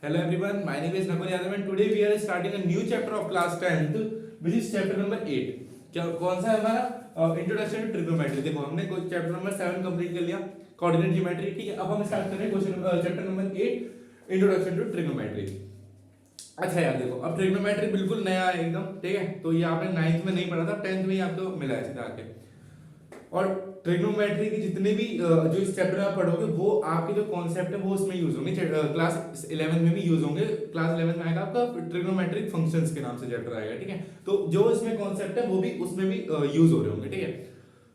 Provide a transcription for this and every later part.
Hello everyone, my name is Nakul Yadav and today we are starting a new chapter of class 10th which is chapter number 8. क्या कौन सा है हमारा introduction to trigonometry. देखो हमने chapter number 7 complete कर लिया coordinate geometry, ठीक है। अब हम स्टार्ट कर रहे हैं question chapter number 8 introduction to trigonometry. अच्छा यार देखो, अब ट्रिग्नोमेट्री बिल्कुल नया है एकदम, ठीक है। तो ये आपने 9th में नहीं पढ़ा था, 10th में ही आपको मिला है सीधा आके। और ट्रिग्नोमेट्री की जितने भी जो इस चैप्टर में आप पढ़ोगे वो आपके जो कॉन्सेप्ट है वो उसमें यूज होंगे, क्लास 11 में भी यूज होंगे। क्लास 11 में आएगा आपका ट्रिग्नोमेट्रिक फंक्शंस के नाम से चैप्टर आएगा, ठीक है। तो जो इसमें कॉन्सेप्ट है वो भी उसमें भी यूज हो रहे होंगे, ठीक है।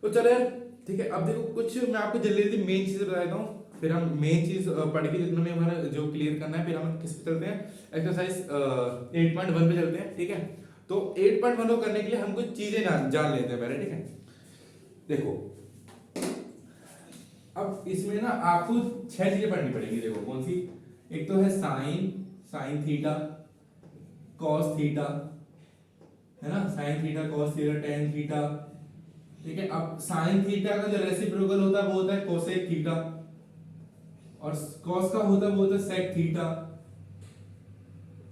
तो चलो यार, ठीक है। अब देखो कुछ मैं आपको जल्दी जल्दी मेन चीजें बता देता हूँ, फिर हम मेन चीज पढ़ के जितना में हमारा जो क्लियर करना है, फिर हम किस पे चलते हैं, एक्सरसाइज 8.1 पे चलते हैं, ठीक है। तो 8.1 को करने के लिए हम कुछ चीजें जान लेते हैं पहले, ठीक है। देखो अब इसमें ना आपको 6 चीजें पढ़नी पड़ेंगी। देखो कौन सी, एक तो है साइन थीटा, कॉस थीटा, है ना, sine theta, cos theta, tan theta, ठीक है। अब साइन थीटा का जो रेसिप्रोकल होता है वो होता है कोसेक थीटा, और कॉस का होता है वो होता है सेक थीटा,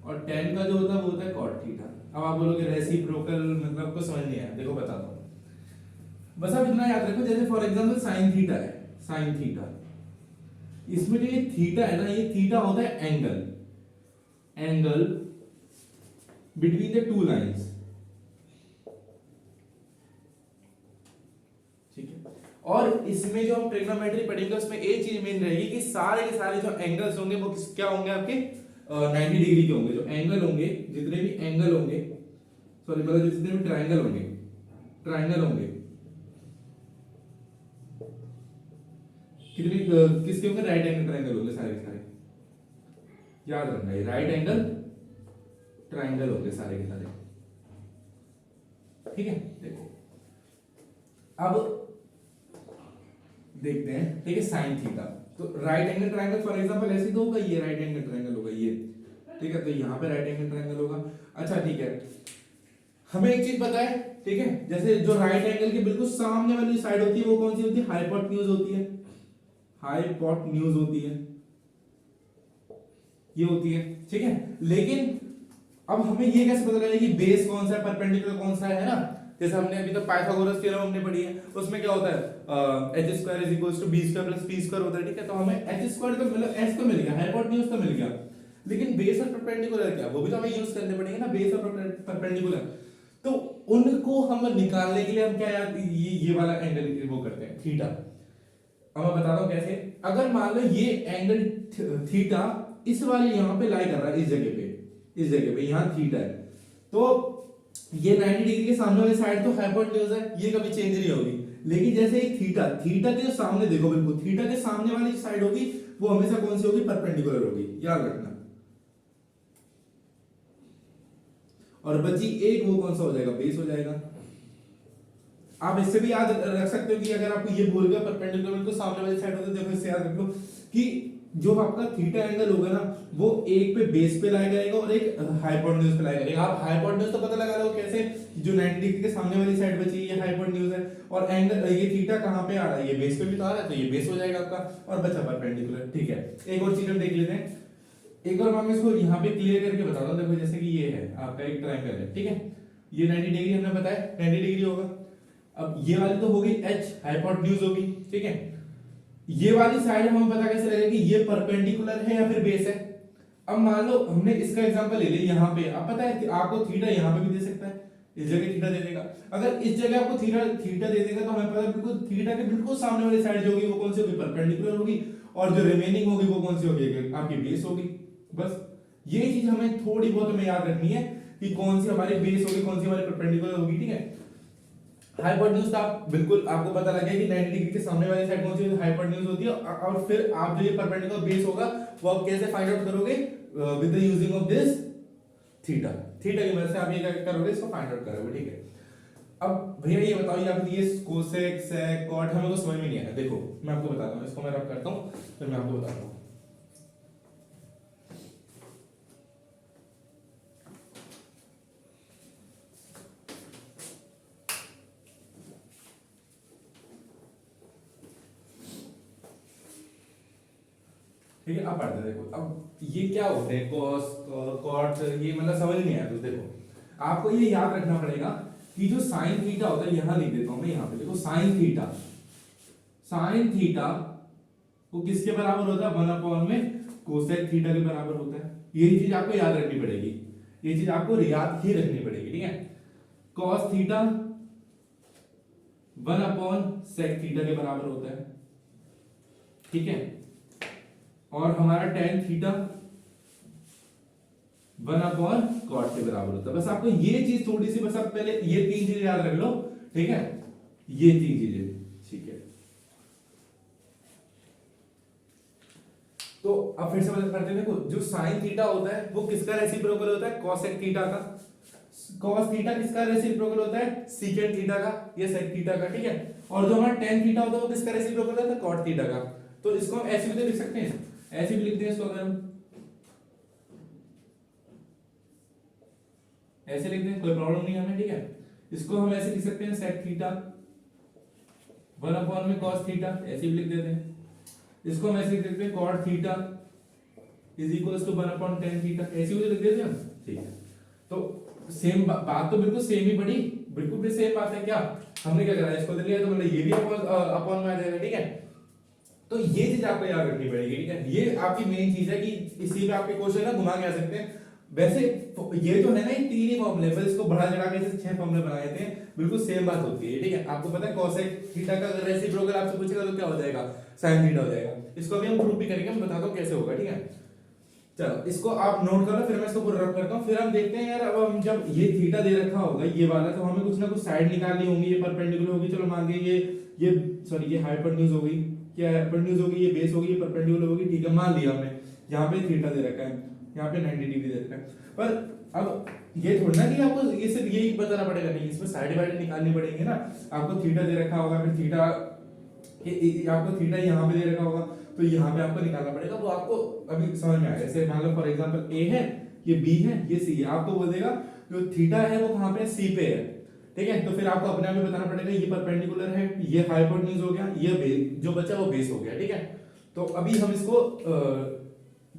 और टेन का जो होता है वो होता है कॉट थीटा। अब आप बोलोगे रेसिप्रोकल मतलब आपको समझ नहीं आया, देखो बताता हूं। बस आप इतना याद रखो, जैसे फॉर एग्जांपल साइन थीटा है, साइन थीटा, इसमें जो ये थीटा है ना, ये थीटा होता है angle between the two lines, ठीक है। और इसमें जो हम ट्रिग्नोमेट्री पढ़ेंगे उसमें एक चीज मेन रहेगी कि सारे के सारे जो एंगल्स होंगे वो क्या होंगे, आपके 90 डिग्री के होंगे। जो एंगल होंगे, जितने भी एंगल होंगे, सॉरी मतलब जितने भी ट्राइंगल होंगे कितने किसके होंगे, राइट एंगल ट्राइंगल होंगे सारे के सारे, याद रखना ये राइट एंगल ट्राइंगल होंगे सारे के सारे, ठीक है। देखो अब देखते हैं, ठीक है। साइन थीटा तो right angle triangle for example ऐसे तो होगा, ये राइट एंगल ट्राइंगल होगा ये, ठीक है। तो यहाँ पे राइट एंगल ट्राइंगल होगा। अच्छा ठीक है, हमें एक चीज पता है, ठीक है, जैसे जो राइट एंगल के बिल्कुल सामने वाली साइड होती है वो कौन सी होती है, हाइपोटेन्यूज होती है, हाइपोटेन्यूज होती है, ये होती है, ठीक है। लेकिन अब हमें ये कैसे पता लगेगा कि बेस कौन सा है, परपेंडिकुलर कौन सा है ना। जैसे हमने अभी तक पाइथागोरस थ्योरम हमने पढ़ी है, उसमें क्या होता है h square is equals to b square plus p square होता है, ठीक है। तो हमें h स्क्वायर तो मतलब h तो मिल गया, हाइपोटेन्यूज तो मिल गया, लेकिन बेस और परपेंडिकुलर क्या, वो भी तो हमें यूज करने पड़ेंगे ना, बेस और परपेंडिकुलर। तो उनको हम निकालने के लिए हम क्या याद, ये वाला एंगल वो करते हैं थीटा। अब मैं बताता हूं कैसे। अगर मान लो ये एंगल थीटा इस वाले यहां पे लाई कर रहा है, इस जगह पे यहां थीटा है, तो ये 90 डिग्री के सामने वाली साइड तो हाइपोटेन्यूज है, ये कभी चेंज नहीं होगी। लेकिन जैसे एक थीटा के जो सामने देखो, बिल्कुल थीटा के सामने वाली साइड होगी वो हमेशा कौन सी होगी, परपेंडिकुलर होगी, याद रखना। और बची एक, वो कौन सा हो जाएगा, बेस हो जाएगा। आप इससे भी याद रख सकते हो कि अगर आपको ये बोल गया परपेंडिकुलर बिल्कुल सामने वाली साइड होती है, देखो इससे याद रख लो कि जो आपका थीटा एंगल होगा ना वो एक पे बेस पे लाया जाएगा और एक हाइपोटेन्यूज पे लाया जाएगा। आप हाइपोटेन्यूज तो पता लगा लो कैसे, जो 90 डिग्री के सामने वाली साइड बची ये हाइपोटेन्यूज है, और एंगल ये थीटा कहां पे आ रहा है, ये बेस पे भी तो आ रहा है, तो ये बेस हो जाएगा आपका, और बचा परपेंडिकुलर, ठीक है। एक और चीज हम देख लेते हैं, एक और मैं इसको यहाँ पे क्लियर करके बताता हूँ। देखो जैसे कि ये है आपका एक ट्रायंगल है, ठीक है, ये 90 डिग्री हमने बताया 90 डिग्री होगा। अब ये वाली तो होगी h, हाइपोटेन्यूज होगी, ठीक है। ये वाली साइड हमें पता कैसे लगेगा कि ये परपेंडिकुलर है या फिर बेस है। अब मान लो हमने इसका एग्जांपल ले लिया यहाँ पे, अब पता है आपको थीटा यहाँ पे भी दे सकता है, इस जगह थीटा दे देगा। अगर इस जगह आपको थीटा दे देगा तो हमें पता है बिल्कुल थीटा के बिल्कुल सामने वाली साइड जो होगी वो कौन सी होगी, परपेंडिकुलर होगी, और जो रिमेनिंग होगी वो कौन सी होगी, आपकी बेस होगी। बस ये चीज हमें थोड़ी बहुत हमें याद रखनी है कि कौन सी हमारी बेस होगी, कौन सी हमारी परपेंडिकुलर होगी, ठीक है। हाइपोटेन्यूज आप बिल्कुल आपको पता लगे कि 90 डिग्री के सामने वाली साइड कौन सी हाइपोटेन्यूज होती है, और फिर आप जो ये परपेंडिकुलर बेस होगा वो आप कैसे फाइंड आउट करोगे, with the using of this theta की मदद से आप ये क्या करोगे, इसको फाइंड आउट करोगे, ठीक है। अब भैया ये बताओ, ये कोसेक सेक कॉट हमें तो समझ में नहीं आया। देखो मैं आपको बताता हूँ, इसको मैं रब करता हूँ फिर मैं आपको बताता हूँ। ठीक है, अब पढ़ते हैं। देखो अब ये क्या होते हैं कॉस कॉट, ये मतलब समझ नहीं आया तो देखो आपको ये याद रखना पड़ेगा कि जो साइन थीटा होता है, यहां लिख देता हूं मैं, यहां पे देखो साइन थीटा, साइन थीटा वो किसके बराबर होता है, 1 में कोसेक थीटा के बराबर होता है। ये चीज आपको याद रखनी पड़ेगी, ये चीज आपको याद ही रखनी पड़ेगी, ठीक है। कॉस थीटा 1/sec थीटा के बराबर होता है, ठीक है। और हमारा tan थीटा 1/cot के बराबर होता है। बस आपको ये चीज थोड़ी सी, बस आप पहले ये 3 चीजें याद रख लो, ठीक है, ये 3 चीजें, ठीक है। तो अब फिर से बात करते हैं, देखो जो साइन थीटा होता है वो किसका रेसिप्रोकल होता है, cosec थीटा का। cos थीटा किसका रेसिप्रोकल होता है, secant थीटा का या sec थीटा का, ठीक है। और जो हमारा tan थीटा होता है वो किसका रेसिप्रोकल होता है, cot थीटा का। तो इसको हम ऐसे भी तो लिख सकते हैं, ऐसे भी लिखते हैं इसको, अगर हम ऐसे लिखते हैं कोई प्रॉब्लम नहीं हमें, ठीक है। इसको हम ऐसे लिख सकते हैं sec थीटा 1 में cos थीटा, ऐसे भी लिख देते हैं। इसको हम ऐसे लिख देते हैं cot theta is equals to 1/tan theta, ऐसे भी लिख देते हैं हम, ठीक है। तो सेम बात तो बिल्कुल सेम ही पड़ी, बिल्कुल भी सेम बात है। क्या हमने क्या करा, इसको दे लिया तो मतलब ये भी अपॉन में आ जाएगा, ठीक है। तो ये चीज आपको याद रखनी पड़ेगी, ठीक है। ये आपकी मेन चीज है कि इसी पे आपके क्वेश्चन ना घुमा के आ सकते हैं। वैसे ये तो है ना, ये 3 ही फॉर्मूले, पर इसको बढ़ा चढ़ा के 6 फॉर्मूले बनाए थे, बिल्कुल सेम बात होती है, ठीक है। आपको पता है cosec थीटा का अगर रेसिप्रोकल आपसे पूछेगा तो क्या हो जाएगा, sin थीटा हो जाएगा। इसको अभी हम प्रूव भी करेंगे, मैं बताता हूं कैसे होगा, ठीक है। चलो इसको आप नोट कर लो, फिर मैं इसको पूरा रब करता हूं, फिर हम देखते हैं यार। अब हम जब ये थीटा दे रखा होगा ये वाला, तो हमें कुछ ना कुछ साइड निकालनी होगी, ये परपेंडिकुलर होगी। चलो मान लीजिए ये सॉरी ये हाइपोटेन्यूज हो गई, क्या हाइपोटेन्यूज होगी, ये बेस होगी, ये परपेंडिकुलर होगी, ठीक है। मान लिया हमने, यहाँ पे थीटा दे रखा है, यहाँ पे 90 डिग्री दे रखा है। पर अब ये थोड़ा ना कि आपको ये सिर्फ यही बताना पड़ेगा, नहीं, इसमें साइड वाइड निकालनी पड़ेंगे ना। आपको थीटा दे रखा होगा, फिर थीटा आपको थीटा यहाँ पे दे रखा होगा, तो यहाँ पे आपको निकालना पड़ेगा, वो आपको अभी समझ में आएगा। जैसे मान लो फॉर एग्जांपल ए है, ये बी है, ये सी है, आपको बोल देगा जो थीटा है वो कहाँ पे, सी पे है, ठीक है। तो फिर आपको अपने आप में बताना पड़ेगा ये परपेंडिकुलर है, ये हाइपोटेन्यूज हो गया, ये बेस जो बचा वो बेस हो गया, ठीक है। तो अभी हम इसको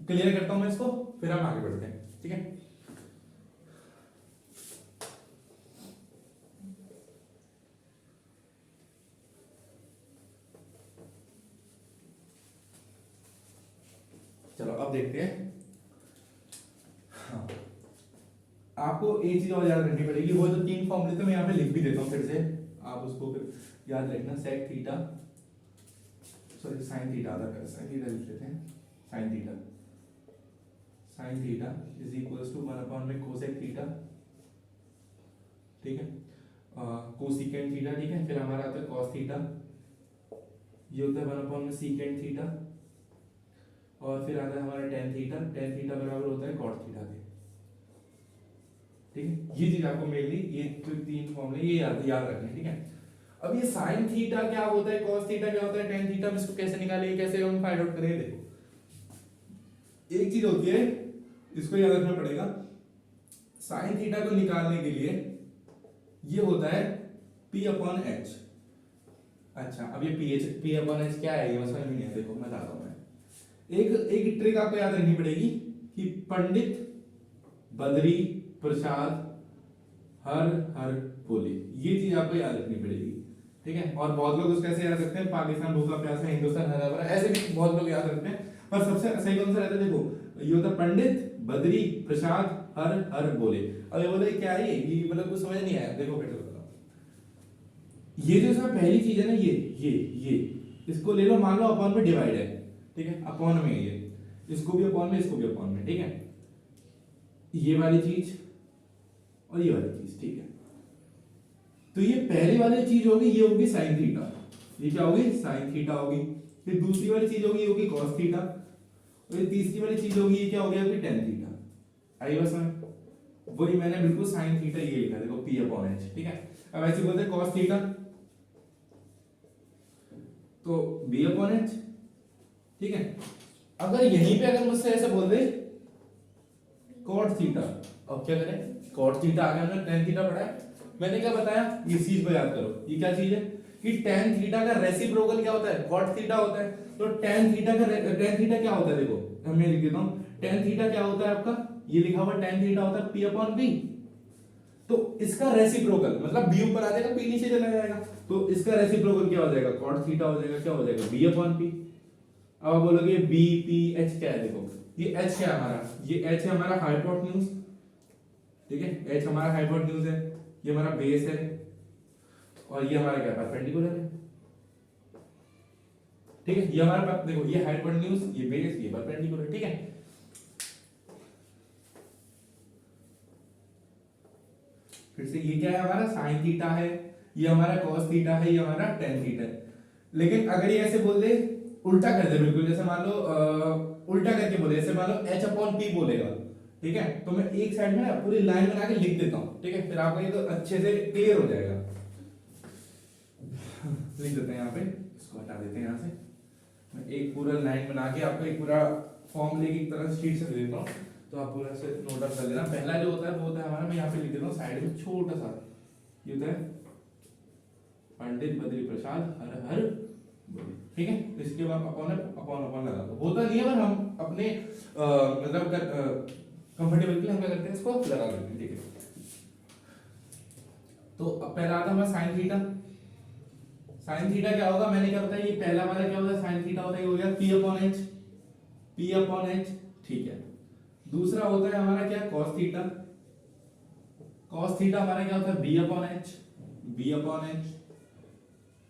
क्लियर करता हूं मैं इसको, फिर हम आगे बढ़ते हैं, ठीक है। चलो अब देखते हैं। हाँ, आपको एक चीज और याद रखनी पड़ेगी, वो जो 3 फॉर्मूले थे मैं यहाँ पे लिख भी देता हूँ फिर से, आप उसको फिर याद रखना। sec theta sorry sin theta आधा कर, sin थीटा लिख लेते हैं, sin theta is equals to 1 में cosec थीटा, ठीक है, कोसिकेंट थीटा, ठीक है। फिर हमारा आता है cos थीटा, ये होता है 1 में सीकेंट थीटा, और फिर आता है हमारा tan थीटा बराबर होता है cot थीटा के, ठीक है। ये चीज आपको मेनली ये तो 3 फॉर्मूले ये याद रखने, ठीक है। अब ये sin थीटा क्या होता है, cos थीटा क्या होता है, tan थीटा, इसको कैसे निकालेंगे, कैसे हम फाइंड आउट करेंगे। देखो एक चीज होती है, इसको याद रखना पड़ेगा, sin थीटा को निकालने के लिए ये होता है P/H। अच्छा अब ये P/H क्या है, ये समझ में नहीं है, देखो मैं बताता हूं। एक ट्रिक आपको याद रखनी पड़ेगी कि पंडित बद्री प्रसाद हर हर बोले, ये चीज आपको याद रखनी पड़ेगी, ठीक है। और बहुत लोग उसको ऐसे याद रखते हैं, पाकिस्तान भूखा प्यासा हिंदुस्तान हरा भरा, ऐसे भी बहुत लोग याद रखते हैं। पर सबसे सही कौन सा रहता है, देखो ये होता है पंडित बद्री प्रसाद हर हर बोले। अब ये बोले क्या है ये मतलब कुछ समझ नहीं आया, देखो फिर बताओ। ये जो इसमें पहली चीज है ना, ये इसको ले लो, मान लो अपॉन में डिवाइड है, ठीक है, अपॉन में ये, इसको भी अपॉन में, इसको भी अपॉन में, ठीक है। ये वाली चीज और ये वाली चीज, ठीक है। तो ये पहली वाली चीज होगी, ये होगी sin थीटा, ये क्या होगी, sin थीटा होगी। फिर दूसरी वाली चीज होगी, ये होगी cos थीटा, और ये तीसरी वाली चीज होगी, ये क्या हो गया, tan थीटा। आई बस में वही मैंने बिल्कुल sin थीटा ये लिखा, देखो P/H, ठीक है। अब ऐसे बोलते हैं cos थीटा तो B/H, ठीक है। अगर यहीं पे अगर मुझसे ऐसे बोल दे cot थीटा, अब क्या करें, cot थीटा आगे हमने tan थीटा पढ़ा है, मैंने क्या बताया, इस चीज को याद करो। ये क्या चीज है कि tan थीटा का रेसिप्रोकल क्या होता है, cot थीटा होता है। तो tan थीटा क्या होता है, देखो मैं लिख देता हूं, टेन थीटा क्या होता है आपका, ये लिखा हुआ टेन थीटा होता है पी अपॉन बी। तो इसका रेसिप्रोकल मतलब बी ऊपर आ जाएगा, पी नीचे चला जाएगा, तो इसका रेसिप्रोकल क्या हो जाएगा, कॉट थीटा हो जाएगा, क्या हो जाएगा, बी अपॉन पी। अब आप बोलोगे बी पी एच क्या है, देखो ये एच है हमारा, ये एच है हमारा हाइपोटेन्यूज, ठीक है, एच हमारा हाइपोटेन्यूज है, ये हमारा बेस है, और ये हमारा क्या परपेंडिकुलर है, ठीक है, ये हमारा देखो ये हाइपोटेन्यूज, ये बेस, ये परपेंडिकुलर, ठीक है। फिर से ये क्या है हमारा साइन थीटा है, ये हमारा कॉस थीटा है, ये हमारा टेन थीटा है। लेकिन अगर ये ऐसे बोल दे, उल्टा कर दे बिल्कुल, जैसे मान लो उल्टा करके बोले, जैसे मान लो एच अपॉन पी बोलेगा, ठीक है, तो मैं एक साइड में ना पूरी लाइन बना के लिख देता हूँ, ठीक है, फिर आपको ये तो अच्छे से क्लियर हो जाएगा। लिख देते हैं यहाँ पे, इसको हटा देते हैं यहाँ से, मैं एक पूरा लाइन बना के आपको एक पूरा फॉर्मूले की तरह शीट से दे देता हूँ, तो आप पूरा से नोट डाउन कर लेना। पहला जो होता है वो होता है हमारा, मैं यहाँ पे लिख देता हूँ साइड में छोटा सा, ये होता है पंडित बद्री प्रसाद हर हर बोले, ठीक है। तो इसके बाद अपॉन अपॉन अपॉन लगा दो, होता नहीं है पर हम अपने मतलब कंफर्टेबल के लिए हम क्या करते हैं, इसको लगा देते हैं, ठीक है। तो अब पहला आता है साइन थीटा। साइन थीटा क्या होगा, मैंने क्या बताया, ये पहला वाला क्या होता है साइन थीटा होता है, ये हो गया P upon H, P upon H, ठीक है। दूसरा होता है हमारा क्या, कॉस थीटा, कॉस थीटा हमारा क्या होता है B upon H, B upon H,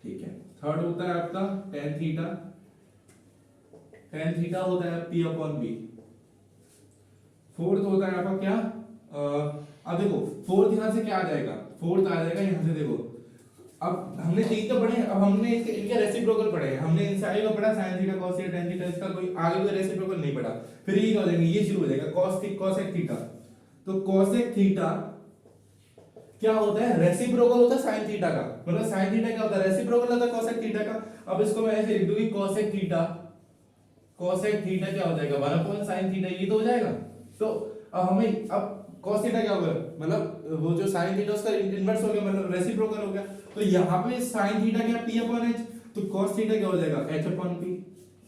ठीक है। थर्ड होता है आपका टेन थीटा, टेन थीटा होता है पी अपॉन बी। फोर्थ होता है आपका क्या, अब देखो फोर्थ यहां से क्या आ जाएगा, फोर्थ आ जाएगा यहां से, देखो अब हमने तीन तो पढ़े, अब हमने इनके रेसिप्रोकल पढ़े हैं, हमने इन सारे को पढ़ा sine theta cos theta tan theta, इसका कोई आगे कोई रेसिप्रोकल नहीं पढ़ा। फिर ये क्या हो जाएंगे, ये शुरू हो जाएगा कॉसेक थीटा। तो कॉसेक थीटा क्या होता है, रेसिप्रोकल होता है साइन थीटा का, मतलब साइन थीटा क्या होता है, रेसिप्रोकल होता है कॉसेक थीटा का। अब इसको मैं ऐसे लिख दूंगी कॉसेक थीटा, कॉसेक थीटा क्या हो जाएगा 1 sin थीटा, ये तो हो जाएगा। तो अब हमें अब cos थीटा क्या होगा, मतलब वो जो sin थीटा उसका इनवर्स हो गया, मतलब रेसिप्रोकल हो गया। तो यहाँ पे sin थीटा क्या p अपॉन h, तो cos थीटा क्या हो जाएगा h अपॉन p,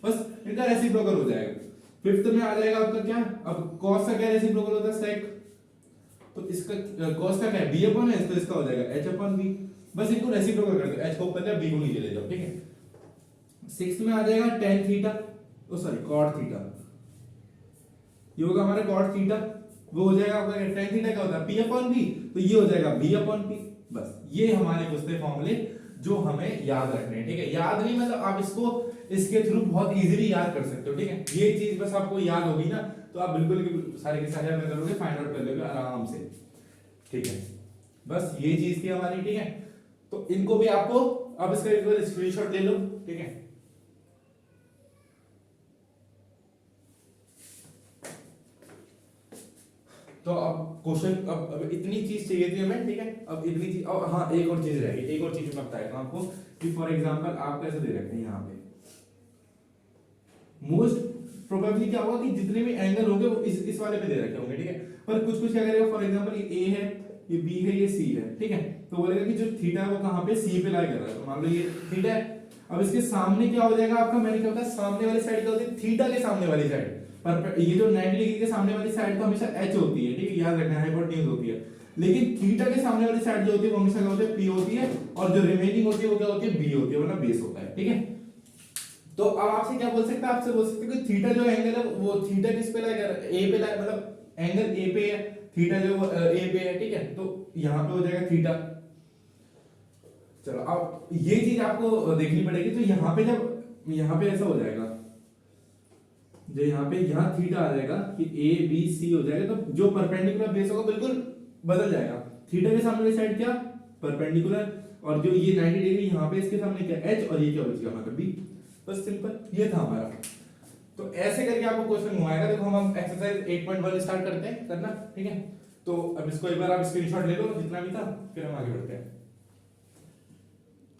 बस इनका रेसिप्रोकल हो जाएगा। फिफ्थ में आ जाएगा आपका क्या, अब cos का क्या रेसिप्रोकल होता है sec, तो इसका cos का क्या है b अपॉन h, तो इसका हो जाएगा h अपॉन b, बस इनको रेसिप्रोकल कर दो, h को ऊपर ले b को नीचे ले जाओ, ठीक है। सिक्स्थ में आ जाएगा tan थीटा, ओ सॉरी cot थीटा, ये होगा हमारा cot थीटा, वो हो जाएगा आपका tan थीटा क्या होता है p अपॉन b, तो ये हो जाएगा b अपॉन p। बस ये हमारे कुछ थे फॉर्मूले जो हमें याद रखने हैं, ठीक है। याद नहीं मतलब आप इसको इसके थ्रू बहुत इजीली याद कर सकते हो, ठीक है। ये चीज बस आपको याद होगी ना, तो आप बिल्कुल सारे के सारे में करोगे, फाइंड आउट कर लोगे आराम से, ठीक है। बस ये चीज थी हमारी, ठीक है। तो इनको भी आपको अब इसका एक बार स्क्रीनशॉट ले लो, ठीक है। तो अब क्वेश्चन, अब इतनी चीज चाहिए थी हमें, ठीक है। अब इतनी चीज, अब हाँ एक और चीज रहेगी, एक और चीज मैं बताता हूं आपको कि फॉर एग्जांपल आप कैसे दे रखते हैं यहाँ पे, मोस्ट प्रोबेबली क्या होगा कि जितने भी एंगल होंगे वो इस वाले पे दे रखे होंगे, ठीक है। पर कुछ कुछ क्या करेगा, फॉर एग्जांपल ये ए है, ये बी है, ये सी है, ठीक है। तो बोलेगा कि जो थीटा है वो कहाँ पे सी पे लाई कर रहा है, तो मान लो ये थीटा है। अब इसके सामने क्या हो जाएगा आपका, मैंने क्या होता है सामने वाली साइड क्या होती है, थीटा के सामने वाली साइड, पर ये जो 90 डिग्री के सामने वाली साइड तो हमेशा h होती है, ठीक है, याद रखना, हाइपोटेन्यूज होती है। लेकिन थीटा के सामने वाली साइड जो होती है वो हमेशा क्या होती है, p होती है, और जो रिमेनिंग होती है वो क्या होती है, b होती है, मतलब बेस होता है, ठीक है। तो अब आपसे क्या बोल सकते हैं, आपसे बोल सकते हैं कि थीटा जो एंगल है वो थीटा किस पे लाएगा, a पे लाएगा, मतलब एंगल a पे है, थीटा जो a पे है, ठीक है। तो यहाँ पे हो जाएगा थीटा। चलो अब ये चीज आपको देखनी पड़ेगी, तो यहाँ पे जब यहाँ पे ऐसा हो जाएगा, जो यहाँ पे यहाँ थीटा आ जाएगा कि ए बी सी हो जाएगा, तो जो परपेंडिकुलर बेस होगा बिल्कुल बदल जाएगा। थीटा के सामने वाली साइड क्या, परपेंडिकुलर, और जो ये 90 डिग्री यहाँ पे इसके सामने क्या h, और ये क्या बच गया हमारा b। बस सिंपल, ये था हमारा। तो ऐसे करके आपको क्वेश्चन घुमाएगा। देखो हम एक्सरसाइज 8.1 स्टार्ट करते हैं करना, ठीक है। तो अब इसको एक बार आप स्क्रीनशॉट ले लो जितना भी था, फिर हम आगे बढ़ते हैं।